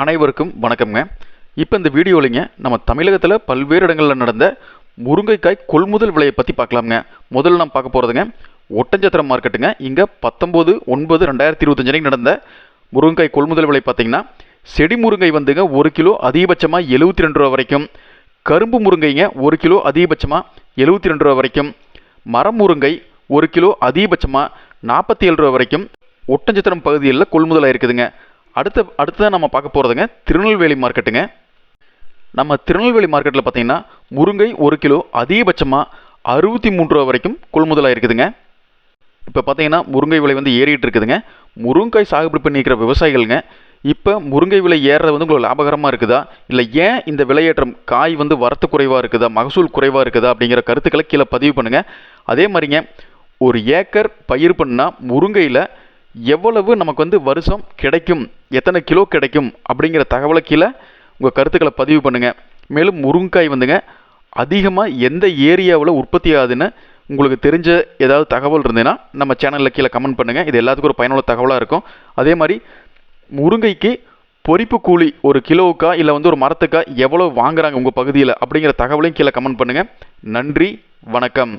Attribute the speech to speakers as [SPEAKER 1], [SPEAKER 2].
[SPEAKER 1] அனைவருக்கும் வணக்கம்ங்க. இப்போ இந்த வீடியோலிங்க நம்ம தமிழகத்தில் பல்வேறு இடங்களில் நடந்த முருங்கைக்காய் கொள்முதல் விலையை பற்றி பார்க்கலாமுங்க. முதல்ல நம்ம பார்க்க போகிறதுங்க ஒட்டஞ்சத்திரம் மார்க்கெட்டுங்க. இங்கே 19/9/2025 நடந்த முருங்கைக்காய் கொள்முதல் விலை பார்த்தீங்கன்னா, செடி முருங்கை வந்துங்க 1 கிலோ அதிகபட்சமாக 72 ரூபா வரைக்கும், கரும்பு முருங்கைங்க 1 கிலோ அதிகபட்சமாக 72 ரூபா வரைக்கும், மரம் முருங்கை 1 கிலோ அதிகபட்சமாக 47 ரூபா வரைக்கும் ஒட்டஞ்சத்திரம் பகுதியில் கொள்முதலாக இருக்குதுங்க. அடுத்ததான் நம்ம பார்க்க போகிறதுங்க திருநெல்வேலி மார்க்கெட்டுங்க. நம்ம திருநெல்வேலி மார்க்கெட்டில் பார்த்தீங்கன்னா முருங்கை 1 கிலோ அதிகபட்சமாக 63 ரூபா வரைக்கும் கொள்முதலாக இருக்குதுங்க. இப்போ பார்த்தீங்கன்னா முருங்கை விலை வந்து ஏறிட்டு இருக்குதுங்க. முருங்கைக்காய் சாகுபடி பண்ணிக்கிற விவசாயிகளுங்க, இப்போ முருங்கை விலை ஏறுறது வந்து உங்களுக்கு லாபகரமாக இருக்குதா, இல்லை ஏன் இந்த விலையேற்றம், காய் வந்து வரத்து குறைவாக இருக்குதா, மகசூல் குறைவாக இருக்குதா அப்படிங்கிற கருத்துக்களை கீழே பதிவு பண்ணுங்கள். அதே மாதிரிங்க, ஒரு ஏக்கர் பயிர் பண்ணால் முருங்கையில் எவ்வளவு நமக்கு வந்து வருஷம் கிடைக்கும், எத்தனை கிலோ கிடைக்கும் அப்படிங்கிற தகவலை கீழே உங்கள் கருத்துக்களை பதிவு பண்ணுங்கள். மேலும் முருங்கைக்காய் வந்துங்க அதிகமாக எந்த ஏரியாவில் உற்பத்தி ஆகுதுன்னு உங்களுக்கு தெரிஞ்ச ஏதாவது தகவல் இருந்ததுன்னா நம்ம சேனலில் கீழே கமெண்ட் பண்ணுங்கள். இது எல்லாத்துக்கும் ஒரு பயனுள்ள தகவலாக இருக்கும். அதே மாதிரி முருங்கைக்கு பொரிப்பு கூலி ஒரு கிலோவுக்கா இல்லை வந்து ஒரு மரத்துக்கா எவ்வளோ வாங்குறாங்க உங்கள் பகுதியில் அப்படிங்கிற தகவலையும் கீழே கமெண்ட் பண்ணுங்கள். நன்றி, வணக்கம்.